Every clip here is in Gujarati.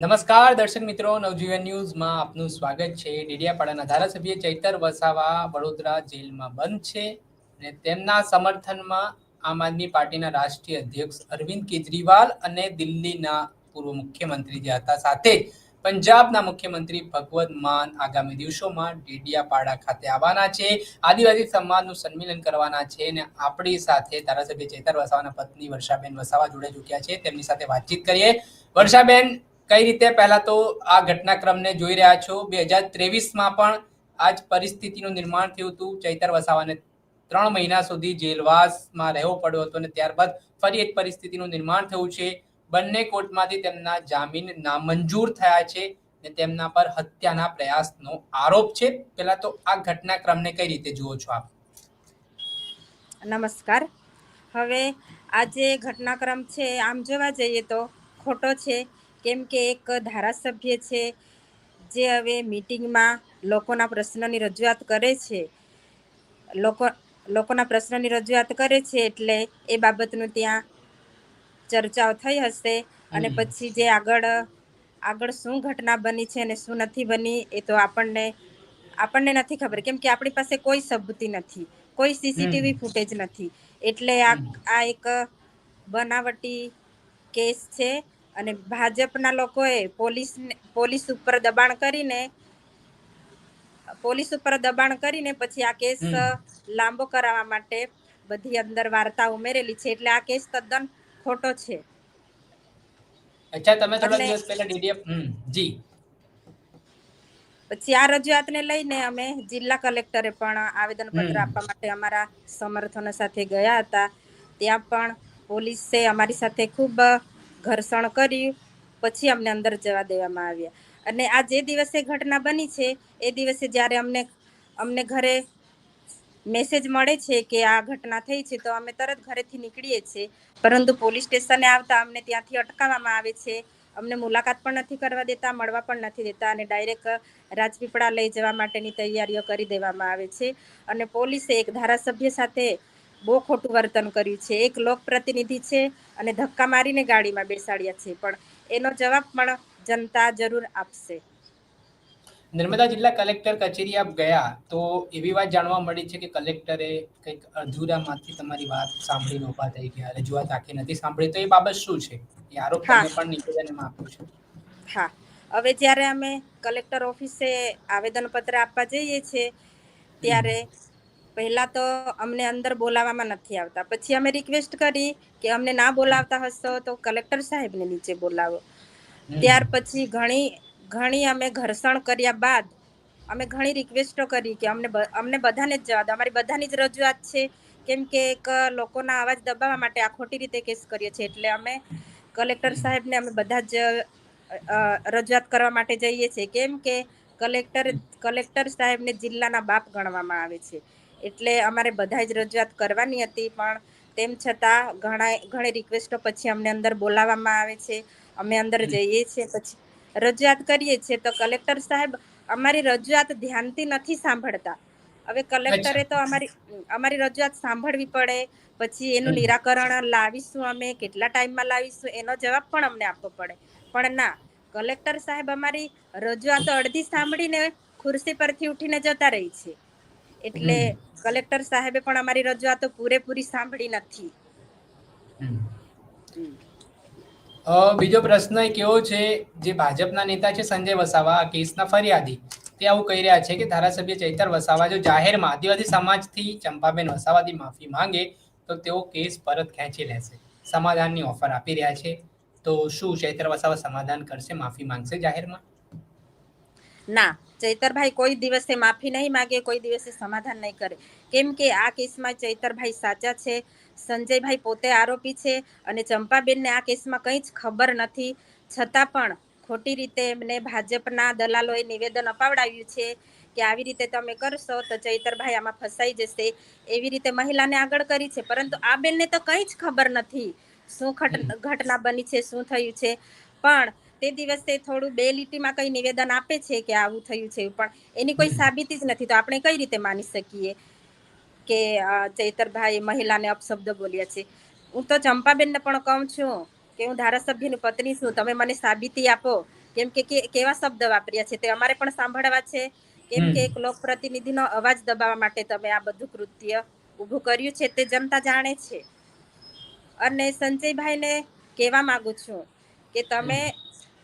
નમસ્કાર દર્શક મિત્રો, નવજીવન ન્યૂઝમાં આપનું સ્વાગત છે। ડેડિયાપાડાના ધારાસભ્ય ચૈતર વસાવા વડોદરા જેલમાં બંધ છે અને તેમના સમર્થનમાં આમ આદમી પાર્ટીના રાષ્ટ્રીય અધ્યક્ષ અરવિંદ કેજરીવાલ અને દિલ્હીના પૂર્વ મુખ્યમંત્રી જે હતા, સાથે પંજાબના મુખ્યમંત્રી ભગવત માન આગામી દિવસોમાં ડેડિયાપાડા ખાતે આવવાના છે, આદિવાસી સમાજનું સંમેલન કરવાના છે અને આપણી સાથે ધારાસભ્ય ચૈતર વસાવાના પત્ની વર્ષાબેન વસાવા જોડે ચૂક્યા છે। તેમની સાથે વાતચીત કરીએ। વર્ષાબેન, કઈ રીતે પહેલા તો આ ઘટનાક્રમને જોઈ રહ્યા છો? 2023માં પણ આ જ પરિસ્થિતિનું નિર્માણ થયું હતું। ચૈતર વસાવાને 3 મહિના સુધી જેલવાસમાં રહેવો પડ્યો હતો અને ત્યારબાદ ફરી એક પરિસ્થિતિનું નિર્માણ થયું છે। બંને કોર્ટમાંથી તેમના જામીન નામંજૂર થયા છે અને તેમના પર હત્યાના પ્રયાસનો આરોપ છે। પહેલા તો આ ઘટનાક્રમને કઈ રીતે જુઓ છો આપ? નમસ્કાર। હવે આ જે ઘટનાક્રમ છે આમ જોવા જઈએ તો ખોટો છે, કેમ કે એક ધારાસભ્ય છે જે હવે મીટિંગમાં લોકોના પ્રશ્નની રજૂઆત કરે છે, લોકોના પ્રશ્નની રજૂઆત કરે છે એટલે એ બાબતનું ત્યાં ચર્ચાઓ થઈ હશે અને પછી જે આગળ શું ઘટના બની છે અને શું નથી બની એ તો આપણને નથી ખબર, કેમ કે આપણી પાસે કોઈ સબૂતી નથી, કોઈ સીસીટીવી ફૂટેજ નથી, એટલે આ એક બનાવટી કેસ છે અને ભાજપના લોકોએ પોલીસ ઉપર દબાણ કરીને પછી આ કેસ લાંબો કરાવવા માટે બધી અંદર વાર્તા ઉમેરેલી છે, એટલે આ કેસ તદ્દન ખોટો છે। અચ્છા, તમે થોડા અને દિવસ પહેલા જી પછી આ રજૂઆતને લઈને અમે જિલ્લા કલેક્ટરે પણ આવેદનપત્ર આપવા માટે અમારા સમર્થનો સાથે ગયા હતા। ત્યાં પણ પોલીસે અમારી સાથે ખૂબ ઘર્ષણ કર્યું, પછી અમને અંદર જવા દેવામાં આવ્યા। અને આ જે દિવસે ઘટના બની છે એ દિવસે જ્યારે અમને ઘરે મેસેજ મળે છે કે આ ઘટના થઈ છે તો અમે તરત ઘરેથી નીકળીએ છીએ, પરંતુ પોલીસ સ્ટેશને આવતા અમને ત્યાંથી અટકાવવામાં આવે છે, અમને મુલાકાત પણ નથી કરવા દેતા, મળવા પણ નથી દેતા અને ડાયરેક્ટ રાજપીપળા લઈ જવા માટેની તૈયારીઓ કરી દેવામાં આવે છે। અને પોલીસે એક ધારાસભ્ય સાથે બહુ ખોટું વર્તન કર્યું છે, એક લોકપ્રતિનિધિ છે અને ધક્કા મારીને ગાડીમાં બેસાડ્યા છે, પણ એનો જવાબ પણ જનતા જરૂર આપશે। નર્મદા જિલ્લા કલેક્ટર કચેરી આપ ગયા તો એવી વાત જાણવા મળી છે કે કલેક્ટરે કંઈક અધૂરામાંથી તમારી વાત સાંભળીને ઊભા થઈ ગયા, રજૂઆત આખી નથી સાંભળી, તો એ બાબત શું છે? એ આરોપ હા તમે પણ નિવેદનમાં આપ્યો છે। હા, હવે જ્યારે અમે કલેક્ટર ઓફિસે આવેદનપત્ર આપવા જઈએ છીએ ત્યારે પહેલાં તો અમને અંદર બોલાવવામાં નથી આવતા, પછી અમે રિક્વેસ્ટ કરી કે અમને ના બોલાવતા હશો તો કલેક્ટર સાહેબને નીચે બોલાવો। ત્યાર પછી ઘણી અમે ઘર્ષણ કર્યા બાદ અમે ઘણી રિક્વેસ્ટો કરી કે અમને બધાને જ જવા દો, અમારી બધાની જ રજૂઆત છે, કેમ કે એક લોકોના અવાજ દબાવવા માટે આ ખોટી રીતે કેસ કરીએ છીએ, એટલે અમે કલેક્ટર સાહેબને અમે બધા જ રજૂઆત કરવા માટે જઈએ છીએ, કેમ કે કલેક્ટર સાહેબને જિલ્લાના બાપ ગણવામાં આવે છે, એટલે અમારે બધા જ રજૂઆત કરવાની હતી, પણ તેમ છતાં ઘણી રિક્વેસ્ટો પછી અમને અંદર બોલાવવામાં આવે છે, અમે અંદર જઈએ છીએ, પછી રજૂઆત કરીએ છીએ તો કલેક્ટર સાહેબ અમારી રજૂઆત ધ્યાનથી નથી સાંભળતા। હવે કલેક્ટરે તો અમારી રજૂઆત સાંભળવી પડે, પછી એનું નિરાકરણ લાવીશું, અમે કેટલા ટાઈમમાં લાવીશું એનો જવાબ પણ અમને આપવો પડે, પણ ના, કલેક્ટર સાહેબ અમારી રજૂઆતો અડધી સાંભળીને ખુરશી પરથી ઉઠીને જતા રહી છે, એટલે કલેક્ટર સાહેબે પણ અમારી રજૂઆતો પૂરેપૂરી સાંભળી નથી। બીજો પ્રશ્ન એક એવો છે, જે ભાજપના નેતા છે સંજય વસાવા, કેસના ફરિયાદી, તે આવું કહી રહ્યા છે કે ધારાસભ્ય ચૈતર વસાવા જો જાહેરમાં આદિવાસી સમાજથી ચંપાબેન વસાવાથી માફી માંગે તો તેઓ કેસ પરત ખેંચી લેશે, સમાધાનની ઓફર આપી રહ્યા છે। તો શું ચૈતર વસાવા સમાધાન કરશે, માફી માંગશે જાહેરમાં? ના, ચૈતરભાઈ કોઈ દિવસે માફી નહીં માંગે, કોઈ દિવસે સમાધાન નહીં કરે, કેમ કે આ કેસમાં ચૈતરભાઈ સાચા છે, સંજયભાઈ પોતે આરોપી છે અને ચંપાબેનને આ કેસમાં કંઈ જ ખબર નથી, છતાં પણ ખોટી રીતે એમને ભાજપના દલાલોએ નિવેદન અપાવડાવ્યું છે કે આવી રીતે તમે કરશો તો ચૈતરભાઈ આમાં ફસાઈ જશે, એવી રીતે મહિલાને આગળ કરી છે, પરંતુ આ બેનને તો કંઈ જ ખબર નથી શું ઘટના બની છે, શું થયું છે, પણ તે દિવસે થોડું 2 લીટીમાં કંઈ નિવેદન આપે છે કે આવું થયું છે, પણ એની કોઈ સાબિતી જ નથી, તો આપણે કઈ રીતે માની શકીએ કે ચૈતરભાઈ મહિલાને અપશબ્દ બોલ્યા છે? હું તો ચંપાબેનને પણ કહું છું કે હું ધારાસભ્યની પત્ની છું, તમે મને સાબિતી આપો કેમ કે કેવા શબ્દ વાપર્યા છે તે અમારે પણ સાંભળવા છે. કેમ કે એક લોકપ્રતિનિધિનો અવાજ દબાવવા માટે તમે આ બધું કૃત્ય ઊભું કર્યું છે તે જનતા જાણે છે. અને સંજયભાઈને કહેવા માંગુ છું કે તમે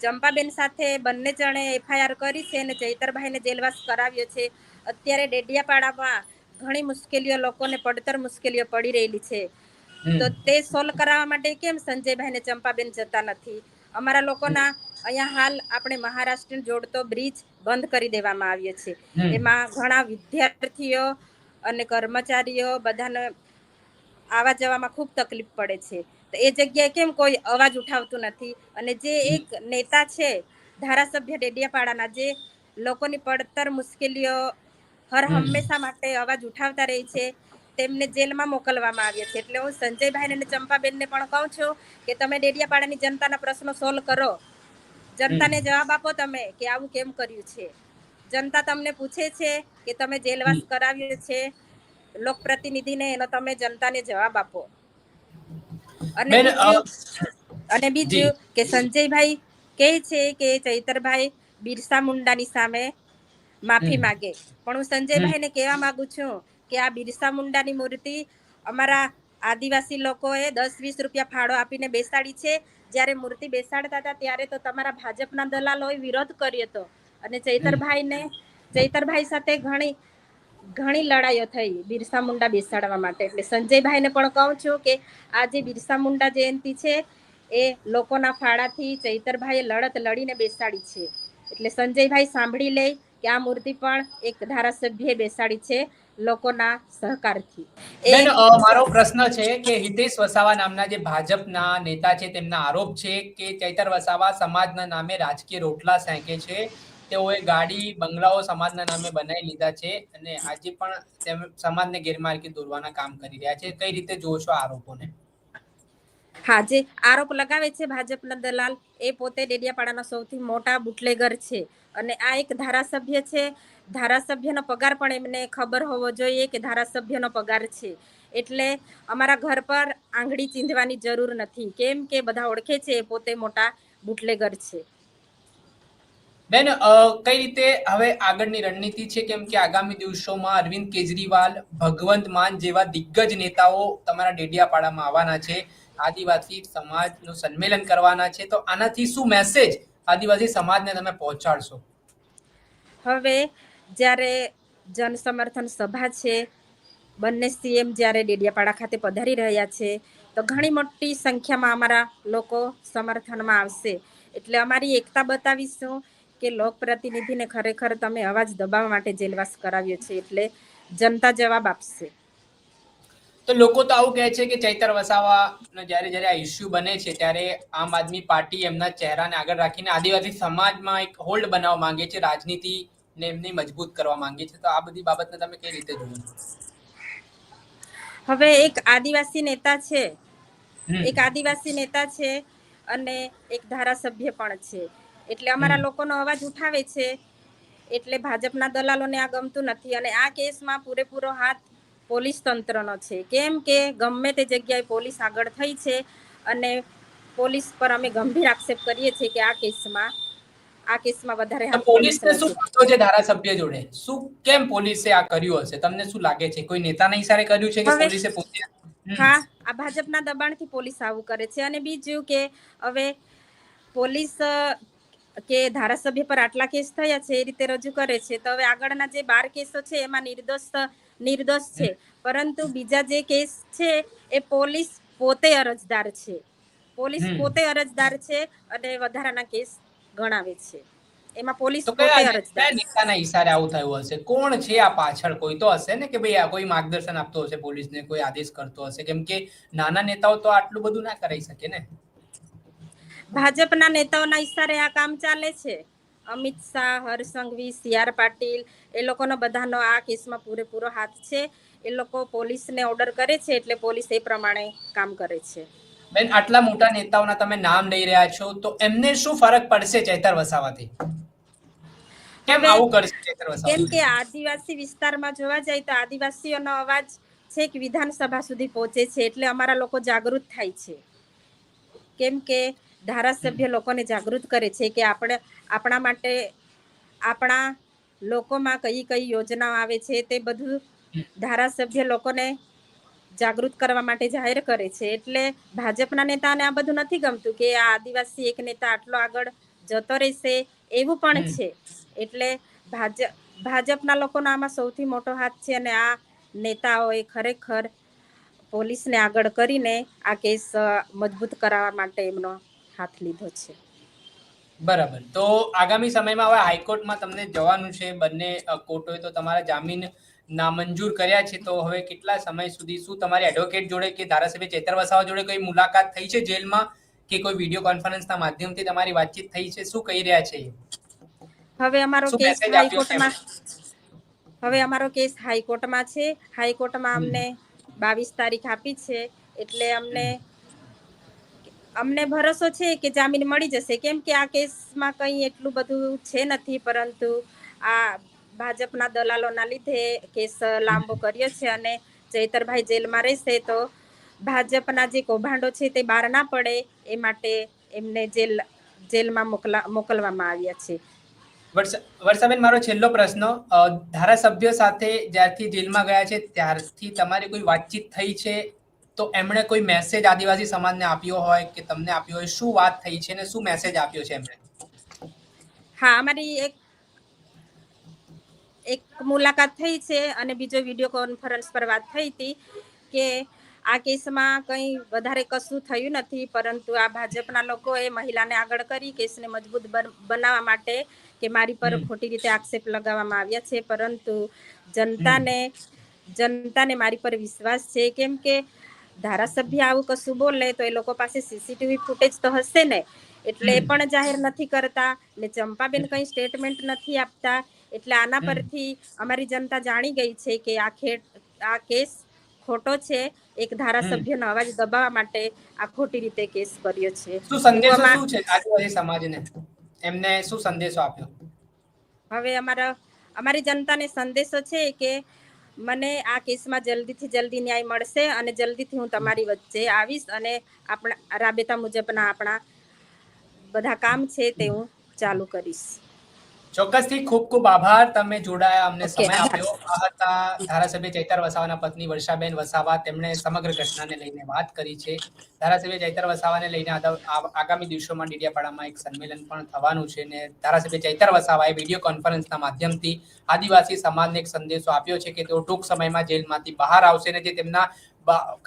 ચંપાબેન સાથે બંને જણે FIR કરી છે અને ચૈતરભાઈને જેલવાસ કરાવ્યો છે. અત્યારે ડેડિયાપાડામાં ઘણી મુશ્કેલીઓ, લોકોને પડતર મુશ્કેલીઓ પડી રહેલી છે. તો તે સોલ્વ કરાવવા માટે કેમ સંજયભાઈને ચંપાબેન જતા નથી? અમારા લોકોના અહીંયા હાલ આપણે મહારાષ્ટ્ર જોડતો બ્રિજ બંધ કરી દેવામાં આવ્યો છે. એમાં ઘણા વિદ્યાર્થીઓ અને કર્મચારીઓ બધાને આવવા જવામાં ખૂબ તકલીફ પડે છે. તો એ જગ્યાએ કેમ કોઈ અવાજ ઉઠાવતું નથી? અને જે એક નેતા છે ધારાસભ્ય ડેડિયાપાડાના, જે લોકોની પડતર મુશ્કેલીઓ હર હંમેશા માટે અવાજ ઉઠાવતા રહે છે, તેમને જેલમાં મોકલવામાં આવ્યા છે. એટલે હું સંજયભાઈને અને ચંપાબેનને પણ કહું છું કે તમે ડેડિયાપાડાની જનતાના પ્રશ્નો સોલ્વ કરો. જનતાને જવાબ આપો તમે કે આવું કેમ કર્યું છે. જનતા તમને પૂછે છે કે તમે જેલવાસ કરાવ્યો છે લોકપ્રતિનિધિને, એનો તમે જનતાને જવાબ આપો. અને બેન જી બીજું કે સંજયભાઈ કહે છે કે ચૈતરભાઈ બિરસા મુંડાની સામે માફી માગે. પણ હું સંજયભાઈને કહેવા માંગુ છું કે આ બિરસા મુંડાની મૂર્તિ અમારા આદિવાસી લોકોએ 10-20 રૂપિયા ફાળો આપીને બેસાડી છે. જ્યારે મૂર્તિ બેસાડતા હતા ત્યારે તો તમારા ભાજપના દલાલોએ વિરોધ કર્યો હતો અને ચૈતરભાઈ સાથે ઘણી લડાઈઓ થઈ બિરસા મુંડા બેસાડવા માટે. એટલે સંજયભાઈને પણ કહું છું કે આ જે બિરસા મુંડા જયંતિ છે એ લોકોના ફાળાથી ચૈતરભાઈએ લડત લડીને બેસાડી છે. એટલે સંજયભાઈ સાંભળી લે કે આ મૂર્તિ પણ એક ધારાસભ્યએ બેસાડી છે લોકોના સહકારથી. બેન મારો પ્રશ્ન છે કે હિતેશ વસાવા નામના જે ભાજપના નેતા છે, તેમના આરોપ છે કે ચૈતર વસાવા સમાજના નામે રાજકીય રોટલા ફેંકે છે. તેઓએ ગાડી બંગલાઓ સમાજના નામે બનાવી લીધા છે અને આજે પણ સમાજને ગેરમાર્ગે દોરવાના કામ કરી રહ્યા છે. કઈ રીતે જુઓ છો આરોપોને? હા, જે આરોપ લગાવે છે ભાજપના દલાલ, એ પોતે ડેડિયાપાડાના સૌથી મોટા બુટલેગર છે. અને આ એક ધારાસભ્ય છે. ધારાસભ્યનો પગાર પણ એમને ખબર હોવો જોઈએ કે ધારાસભ્યનો પગાર છે. એટલે અમારા ઘર પર આંગળી ચીંધવાની જરૂર નથી, કેમ કે બધા ઓળખે છે એ પોતે મોટા બુટલેગર છે. બેન કઈ રીતે હવે આગળની રણનીતિ છે? કેમ કે આગામી દિવસોમાં અરવિંદ કેજરીવાલ, ભગવંત માન જેવા દિગ્ગજ નેતાઓ તમારા ડેડિયાપાડામાં આવવાના છે. આદિવાસી સમાજનું સંમેલન કરવાના છે. તો આનાથી શું મેસેજ આદિવાસી સમાજને તમે પહોંચાડશો? હવે જ્યારે જન સમર્થન સભા છે, બંને CM જ્યારે ડેડિયાપાડા ખાતે પધારી રહ્યા છે, તો ઘણી મોટી સંખ્યામાં અમારા લોકો સમર્થનમાં આવશે. એટલે અમારી એકતા બતાવીશું કે લોકપ્રતિનિધિને ખરેખર તમે અવાજ દબાવવા માટે જેલવાસ કરાવ્યો છે. એટલે જનતા જવાબ આપશે. તો લોકો તો આવું કહે છે કે ચૈતર વસાવા જ્યારે આ ઇસ્યુ બને છે ત્યારે આમ આદમી પાર્ટી એમના ચહેરાને આગળ રાખીને આદિવાસી સમાજમાં એક હોલ્ડ બનાવવા માંગે છે, રાજનીતિને એમની મજબૂત કરવા માંગે છે. તો આ બધી બાબતને તમે કઈ રીતે જુઓ છો? હવે એક આદિવાસી નેતા છે અને એક ધારાસભ્ય પણ છે. એટલે અમારા લોકોનો અવાજ ઉઠાવે છે. એટલે ભાજપના દલાલોને આ ગમતું નથી. અને આ કેસમાં પૂરેપૂરો હાથ પોલીસ તંત્રનો છે. કેમ કે ગમે તે જગ્યાએ પોલીસ આગળ થઈ છે અને પોલીસ પર અમે ગંભીર આક્ષેપ કરીએ છીએ કે આ કેસમાં વધારે તો હાથ પોલીસને પોલીસનો શું છે. વાંધો છે ધારાસભ્ય જોડે? શું કેમ પોલીસે આ કર્યું હશે? તમને શું લાગે છે? કોઈ નેતાના ઈશારે કર્યું છે કે હવે પોલીસે પોતે? હા, આ ભાજપના દબાણથી પોલીસ આવું કરે છે. અને બીજું કે હવે પોલીસ કે ધારાસભ્ય પર આટલા કેસ થયા છે એ રીતે રજૂ કરે છે, તો હવે આગળના જે 12 કેસો છે એમાં નિર્દોષ છે. પરંતુ બીજા જે કેસ છે એ પોલીસ પોતે અરજદાર છે અને વધારાના કેસ ગણાવે છે. એમાં પોલીસ તો પોતે કયા અરજદાર છે. નેતાના ઈશારે આવું થયું હશે? કોણ છે આ પાછળ? કોઈ તો હશે ને કે ભાઈ આ કોઈ માર્ગદર્શન આપતો હશે પોલીસને, કોઈ આદેશ કરતો હશે. કેમ કે નાના નેતાઓ તો આટલું બધું ના કરાઈ શકે ને. ભાજપના નેતાઓના ઈશારે આ કામ ચાલે છે. અમિત શાહ, હર્ષ સંઘવી, CR પાટીલ, એ લોકોનો બધાનો આ કેસમાં પૂરેપૂરો હાથ છે. એ લોકો પોલીસને ઓર્ડર કરે છે એટલે પોલીસ એ પ્રમાણે કામ કરે છે. બેન, આટલા મોટા નેતાઓના તમે નામ લઈ રહ્યા છો, તો એમને શું ફરક પડશે ચૈતર વસાવાથી? કેમ હવે આવું કરશે ચૈતર કેમ વસાવા? કે આદિવાસી વિસ્તારમાં જોવા જાય તો આદિવાસીઓનો અવાજ છેક વિધાનસભા સુધી પહોંચે છે. એટલે અમારા લોકો જાગૃત થાય છે. કેમ કે ધારાસભ્ય લોકોને જાગૃત કરે છે કે આપણા માટે આપણા લોકોમાં કઈ કઈ યોજનાઓ આવે છે તે બધું ધારાસભ્ય લોકોને જાગૃત કરવા માટે જાહેર કરે છે. એટલે ભાજપના નેતાને આ બધું નથી ગમતું કે આ આદિવાસી એક નેતા આટલો આગળ જતો રહેશે એવું પણ છે. એટલે ભાજપના લોકોનો આમાં સૌથી મોટો હાથ છે અને આ નેતાઓએ ખરેખર પોલીસને આગળ કરીને આ કેસ મજબૂત કરાવવા માટે એમનો હાથ લીધો છે. બરાબર. તો આગામી સમયમાં હવે હાઈકોર્ટમાં તમને જવાનું છે, બંને કોર્ટોએ તો તમારા જામીન નામંજૂર કર્યા છે, તો હવે કેટલા સમય સુધી શું તમારી એડવોકેટ જોડે કે ધારાસભ્ય ચૈતર વસાવા જોડે કોઈ મુલાકાત થઈ છે જેલમાં, કે કોઈ વિડીયો કોન્ફરન્સના માધ્યમથી તમારી વાતચીત થઈ છે? શું કહી રહ્યા છે? હવે અમારો શું કેસ મેસેજ આપ્યો છે? હાઈકોર્ટમાં છે. હાઈકોર્ટમાં અમને 22 તારીખ આપી છે. એટલે અમને ભરોસો છે કે જામીન મળી જશે, કેમ કે આ કેસમાં કંઈ એટલું બધું છે નથી, પરંતુ આ ભાજપના દલાલોના લીધે કેસ લાંબો કર્યો છે અને ચૈતરભાઈ જેલમાં રહેશે તો ભાજપના જે કૌભાંડો છે તે બહાર ના પડે એ માટે એમને જેલમાં મોકલવામાં આવ્યા છે. વર્ષાબેન, મારો છેલ્લો પ્રશ્ન, ધારાસભ્ય સાથે જ્યારથી જેલમાં ગયા છે ત્યારથી તમારી કોઈ વાતચીત થઈ છે? તો એમણે કોઈ મેસેજ આદિવાસી સમાજને આપ્યો હોય કે તમને આપ્યો હોય, શું વાત થઈ છે અને શું મેસેજ આપ્યો છે એમણે? હા, અમારી એક મુલાકાત થઈ છે અને બીજો વિડીયો કોન્ફરન્સ પર વાત થઈ હતી કે આ કેસમાં કંઈ વધારે કશું થયું નથી, પરંતુ આ ભાજપના લોકોએ મહિલાને આગળ કરી કેસને મજબૂત બનાવવા માટે કે મારી પર ખોટી રીતે આક્ષેપ લગાવવામાં આવ્યા છે, પરંતુ જનતાને મારી પર વિશ્વાસ છે, કેમ કે ધારાસભ્ય આવું કશું બોલે તો એ લોકો પાસે સીસીટીવી ફૂટેજ તો હશે ને, એટલે એ પણ જાહેર નથી કરતા ને ચંપાબેન કંઈ સ્ટેટમેન્ટ નથી આપતા. એટલે આના પરથી અમારી જનતા જાણી ગઈ છે કે આ કેસ ખોટો છે. એક ધારાસભ્યનો અવાજ દબાવવા માટે આ ખોટી રીતે કેસ કર્યો છે. શું સંદેશો શું છે આદિવાસી સમાજને? એમને શું સંદેશો આપ્યો? હવે અમારી જનતાને સંદેશો છે કે મને આ કેસમાં જલ્દીથી જલ્દી ન્યાય મળશે અને જલ્દીથી હું તમારી વચ્ચે આવીશ અને આપણા રાબેતા મુજબના આપણા બધા કામ છે તે હું ચાલુ કરીશ. ચોક્કસથી ખૂબ ખૂબ આભાર, તમે જોડાયા, અમને ઓકે. સમય આપ્યો. આ હતા ધારાસભ્ય ચૈતર વસાવાના પત્ની વર્ષાબેન વસાવા. તેમણે સમગ્ર ઘટનાને લઈને વાત કરી છે. ધારાસભ્ય ચૈતર વસાવાને લઈને આગામી દિવસોમાં ડેડિયાપાડામાં એક સંમેલન પણ થવાનું છે અને ધારાસભ્ય ચૈતર વસાવાએ વિડીયો કોન્ફરન્સના માધ્યમથી આદિવાસી સમાજને એક સંદેશો આપ્યો છે કે તેઓ ટૂંક સમયમાં જેલમાંથી બહાર આવશે અને જે તેમના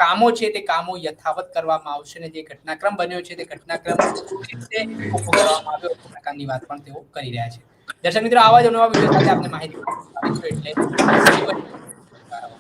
કામો છે તે કામો યથાવત કરવામાં આવશે અને જે ઘટનાક્રમ બન્યો છે તે ઘટનાક્રમ ઉભો કરવામાં આવ્યો એ પ્રકારની વાત પણ તેઓ કરી રહ્યા છે. દર્શક મિત્રો, આવા જ નવા વિડીયો સાથે આપણે માહિતી આપીશું એટલે